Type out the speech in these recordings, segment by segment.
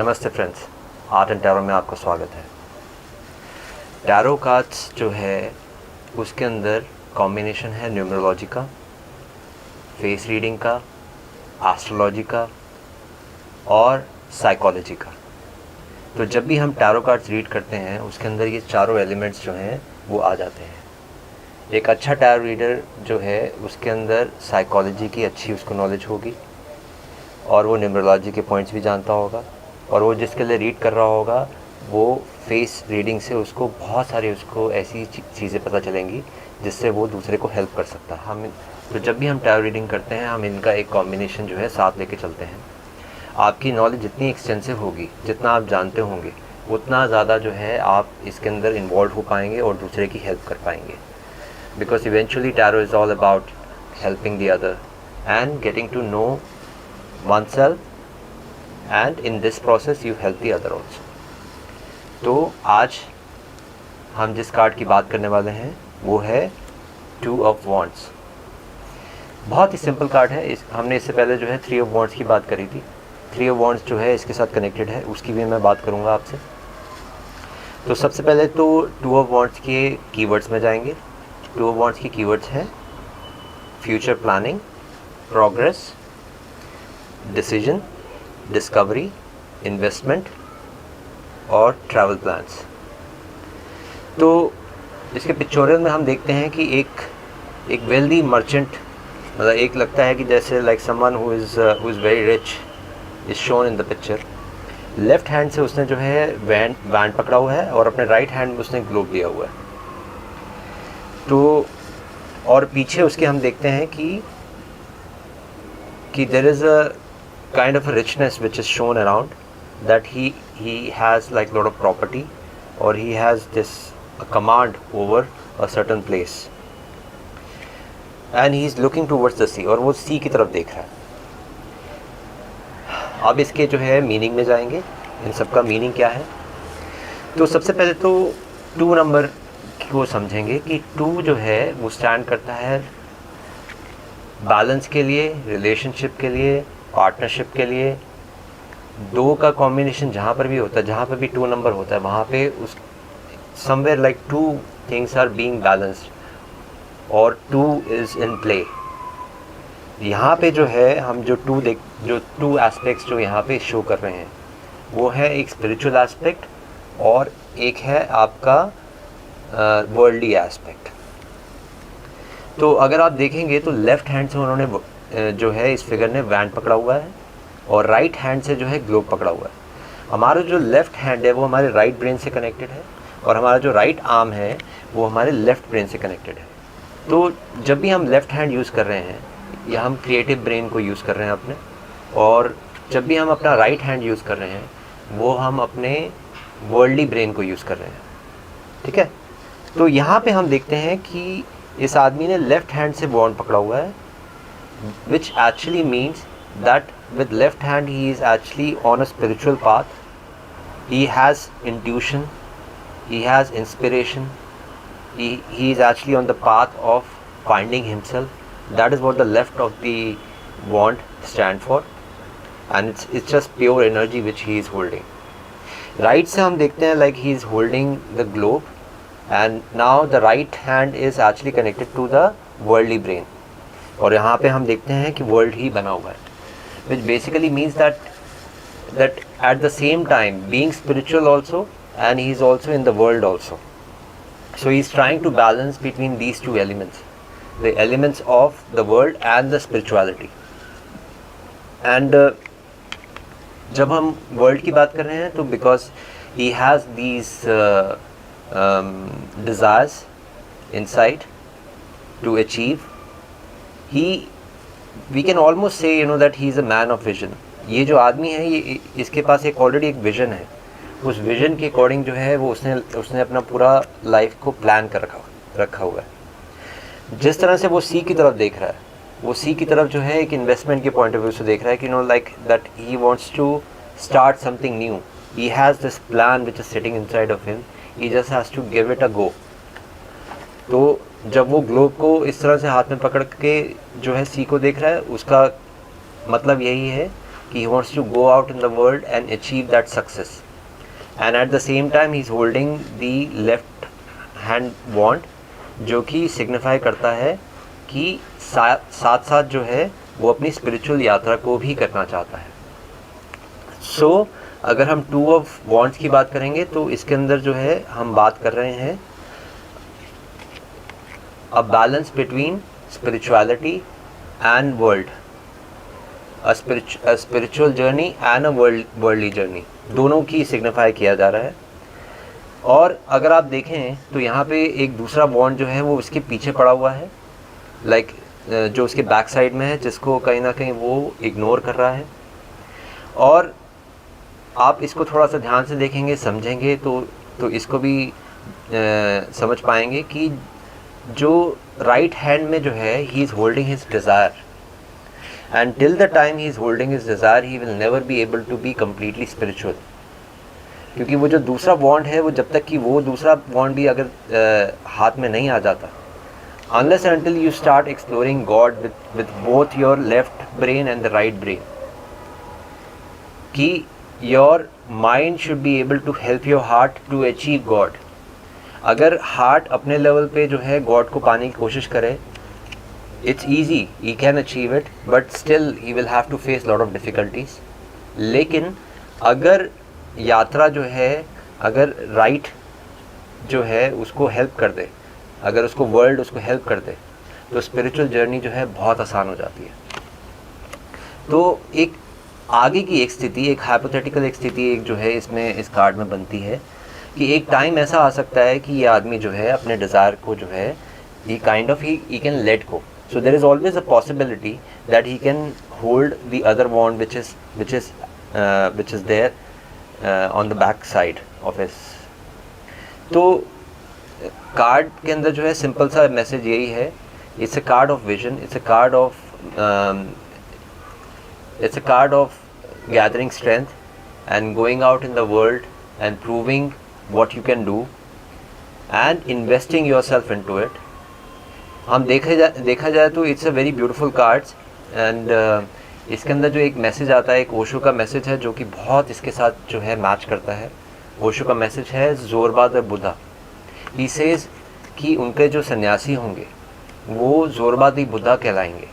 नमस्ते friends, art and tarot में आपका स्वागत है। टैरो कार्ड्स जो है उसके अंदर कॉम्बिनेशन है न्यूमरोलॉजी का, फेस रीडिंग का, एस्ट्रोलॉजी का और साइकोलॉजी का। तो जब भी हम टैरो कार्ड्स रीड करते हैं उसके अंदर ये चारों एलिमेंट्स जो हैं वो आ जाते हैं। एक अच्छा टैरो रीडर जो है उसके अंदर साइकोलॉजी की अच्छी उसको नॉलेज होगी और वो न्यूमरोलॉजी के पॉइंट्स भी जानता होगा, और वो जिसके लिए रीड कर रहा होगा वो फेस रीडिंग से उसको बहुत सारी उसको ऐसी चीज़ें पता चलेंगी जिससे वो दूसरे को हेल्प कर सकता है। तो जब भी हम टैरो रीडिंग करते हैं हम इनका एक कॉम्बिनेशन जो है साथ लेके चलते हैं। आपकी नॉलेज जितनी एक्सटेंसिव होगी, जितना आप जानते होंगे, उतना ज़्यादा जो है आप इसके अंदर इन्वॉल्व हो पाएंगे और दूसरे की हेल्प कर पाएंगे। Because eventually tarot is all about helping the other and getting to know oneself, and in this process you help the other also। तो आज हम जिस कार्ड की बात करने वाले हैं वो है 2 of Wands। बहुत ही सिंपल कार्ड है। हमने इससे पहले जो है 3 of Wands की बात करी थी। 3 of Wands जो है इसके साथ कनेक्टेड है, उसकी भी मैं बात करूँगा आपसे। तो सबसे पहले तो 2 of Wands के कीवर्ड्स में जाएंगे। 2 of Wands की कीवर्ड्स हैं future planning, progress, decision, discovery, investment और ट्रैवल प्लान्स। तो इसके पिक्चोरियल में हम देखते हैं कि एक वेल्दी मर्चेंट, मतलब एक लगता है कि जैसे like someone who is very rich is shown in the picture. Left hand से उसने जो है वैंड पकड़ा हुआ है और अपने राइट हैंड में उसने ग्लोब लिया हुआ है। तो और पीछे उसके हम देखते हैं कि there is a kind of a richness which is shown around, that he has like lot of property or he has this a command over a certain place and he is looking towards the sea, और वो sea की तरफ देख रहा है। अब इसके जो है मीनिंग में जाएंगे, इन सब का मीनिंग क्या है। तो सबसे पहले तो 2 नंबर को समझेंगे कि 2 जो है वो स्टैंड करता है बैलेंस के लिए, रिलेशनशिप के लिए, पार्टनरशिप के लिए। 2 का कॉम्बिनेशन जहाँ पर भी होता है, जहाँ पर भी 2 नंबर होता है वहाँ पे उस somewhere like 2 things are being balanced और 2 इज़ इन प्ले। यहाँ पे जो है हम जो 2 एस्पेक्ट्स जो यहाँ पे शो कर रहे हैं वो है एक स्पिरिचुअल एस्पेक्ट और एक है आपका वर्ल्डली एस्पेक्ट। तो अगर आप देखेंगे तो लेफ्ट हैंड से उन्होंने जो है इस फिगर ने वैंड पकड़ा हुआ है और राइट हैंड से जो है ग्लोब पकड़ा हुआ है। हमारा जो लेफ्ट हैंड है वो हमारे राइट ब्रेन से कनेक्टेड है और हमारा जो राइट आर्म है वो हमारे लेफ्ट ब्रेन से कनेक्टेड है। तो जब भी हम लेफ्ट हैंड यूज़ कर रहे हैं या हम क्रिएटिव ब्रेन को यूज़ कर रहे हैं अपने, और जब भी हम अपना राइट हैंड यूज़ कर रहे हैं वो हम अपने वर्ल्डली ब्रेन को यूज़ कर रहे हैं। ठीक है, तो यहाँ पे हम देखते हैं कि इस आदमी ने लेफ्ट हैंड से वॉन्ड पकड़ा हुआ है, which actually means that with left hand he is actually on a spiritual path. He has intuition, he has inspiration, he is actually on the path of finding himself. That is what the left of the wand stand for, and it's just pure energy which he is holding. Right से हम देखते हैं like he is holding the globe, and now the right hand is actually connected to the worldly brain, और यहाँ पे हम देखते हैं कि वर्ल्ड ही बना हुआ है, which basically means that at the same time being spiritual also and he is also in the world also. So he is trying to balance between these 2 elements, the elements of the world and the spirituality. And जब हम world की बात कर रहे हैं तो because he has these desires inside to achieve, we can almost say that he is a man of vision। ये जो आदमी है ये इसके पास एक ऑलरेडी एक विजन है। उस विजन के अकॉर्डिंग जो है वो उसने अपना पूरा लाइफ को प्लान कर रखा हुआ है। जिस तरह से वो सी की तरफ देख रहा है, वो सी की तरफ जो है एक इन्वेस्टमेंट के पॉइंट ऑफ व्यू से देख रहा है कि like that he wants to start something new. He has this plan which is sitting inside of him, he just has to give it a go. तो जब वो ग्लोब को इस तरह से हाथ में पकड़ के जो है सी को देख रहा है, उसका मतलब यही है कि he wants to go out in the world and achieve that success, and at the same time he is holding the left hand wand, जो कि सिग्निफाई करता है कि साथ साथ जो है वो अपनी स्पिरिचुअल यात्रा को भी करना चाहता है। सो अगर हम 2 ऑफ वॉन्ड्स की बात करेंगे तो इसके अंदर जो है हम बात कर रहे हैं a balance between spirituality and world, a spiritual journey and a worldly journey, दोनों की सिग्निफाई किया जा रहा है। और अगर आप देखें तो यहाँ पे एक दूसरा बॉन्ड जो है वो इसके पीछे पड़ा हुआ है, लाइक जो उसके बैक साइड में है, जिसको कहीं ना कहीं वो इग्नोर कर रहा है। और आप इसको थोड़ा सा ध्यान से देखेंगे, समझेंगे तो इसको भी समझ पाएंगे कि जो राइट हैंड में जो है he is holding his desire, and till the time he is holding his desire he will never be able to be completely spiritual. क्योंकि वो जो दूसरा बॉन्ड है वो जब तक कि वो दूसरा बॉन्ड भी अगर हाथ में नहीं आ जाता, unless until you start exploring God with both your left brain and the right brain, कि your mind should be able to help your heart to achieve God। अगर हार्ट अपने लेवल पे जो है गॉड को पाने की कोशिश करे, it's easy, he can achieve it, but still he will have to face lot of difficulties। लेकिन अगर यात्रा जो है, अगर राइट जो है उसको हेल्प कर दे, अगर उसको वर्ल्ड उसको हेल्प कर दे, तो स्पिरिचुअल जर्नी जो है बहुत आसान हो जाती है। तो एक आगे की एक स्थिति, एक हाइपोथेटिकल एक स्थिति एक जो है इसमें इस कार्ड में बनती है कि एक टाइम ऐसा आ सकता है कि ये आदमी जो है अपने डिज़ायर को जो है he kind of he can let go। So there is always a possibility that he can hold the other wand which is there on the back side of his। तो कार्ड के अंदर जो है simple सा message यही है, it's a card of vision, it's a card of gathering strength and going out in the world and proving what you can do and investing yourself into it. हम देखा जाए तो it's a very beautiful cards, and इसके अंदर जो एक message आता है, एक ओशो का मैसेज है जो कि बहुत इसके साथ जो है मैच करता है। ओशो का मैसेज है जोरबा द बुद्धा। ही सेज कि उनके जो सन्यासी होंगे वो जोरबा द बुद्धा कहलाएंगे।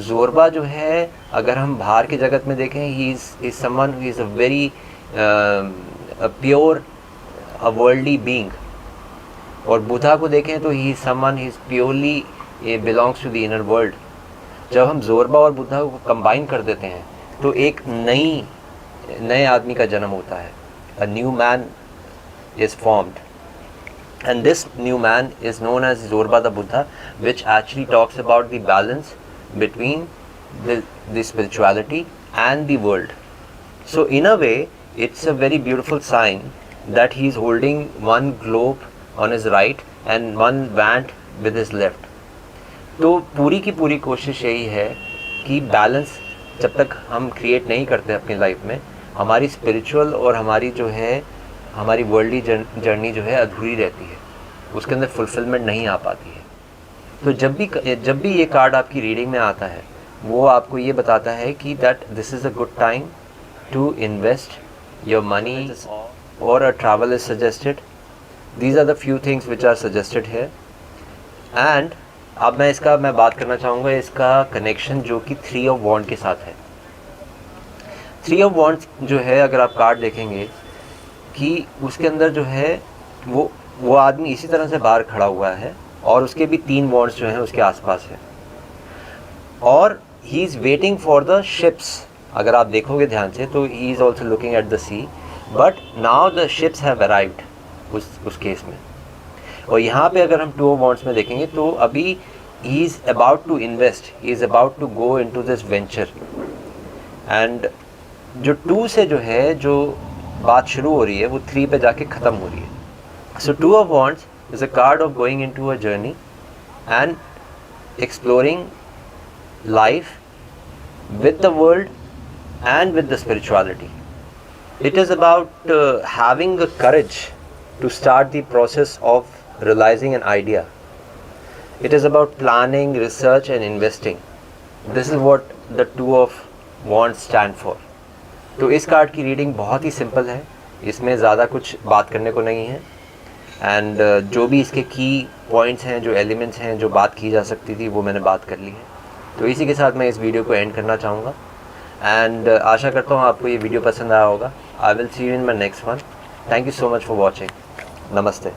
जोरबा जो है अगर हम बाहर की जगत में देखें, he is someone who is a very pure a worldly being, और बुद्धा को देखें तो he is someone he is purely belongs to the inner world. जब हम जोरबा और बुद्धा को कंबाइन कर देते हैं तो एक नए आदमी का जन्म होता है। A new man is formed, and this new man is known as Zorba the Buddha, which actually talks about the balance between the spirituality and the world. So in a way it's a very beautiful sign that he is holding one globe on his right and one wand with his left। तो पूरी की पूरी कोशिश यही है कि balance जब तक हम क्रिएट नहीं करते अपनी लाइफ में, हमारी स्पिरिचुअल और हमारी जो है हमारी वर्ल्डली जर्नी जो है अधूरी रहती है, उसके अंदर फुलफिलमेंट नहीं आ पाती है। तो जब भी ये कार्ड आपकी रीडिंग में आता है वो आपको ये बताता है कि that this is a good time to invest your money और a travel is suggested. These are the few things which are suggested है। एंड अब मैं बात करना चाहूँगा इसका कनेक्शन जो कि 3 ऑफ वॉन्ड के साथ है। 3 ऑफ वॉन्ड्स जो है अगर आप कार्ड देखेंगे कि उसके अंदर जो है वो आदमी इसी तरह से बाहर खड़ा हुआ है और उसके भी 3 वॉन्ड्स जो हैं उसके आसपास है, और he is waiting for the ships. अगर आप देखोगे ध्यान से तो he is also looking at the sea, but now the ships have arrived उस केस में। और यहाँ पे अगर हम 2 ऑफ वॉन्ड्स में देखेंगे तो अभी he is about to invest, he is about to go into this venture. And जो 2 से जो है जो बात शुरू हो रही है वो 3 पे जाके ख़त्म हो रही है। So 2 of Wands is a card of going into a journey and exploring life with the world and with the spirituality. It is about having the courage to start the process of realizing an idea. It is about planning, research and investing. This is what the 2 of want stand for. तो इस card की reading बहुत ही simple है, इसमें ज़्यादा कुछ बात करने को नहीं है। एंड जो भी इसके की पॉइंट्स हैं, जो एलिमेंट्स हैं, जो बात की जा सकती थी, वो मैंने बात कर ली है। तो इसी के साथ मैं इस वीडियो को एंड करना चाहूँगा। एंड आशा करता हूँ आपको ये वीडियो पसंद आया होगा। I will see you in my next one. Thank you so much for watching. नमस्ते।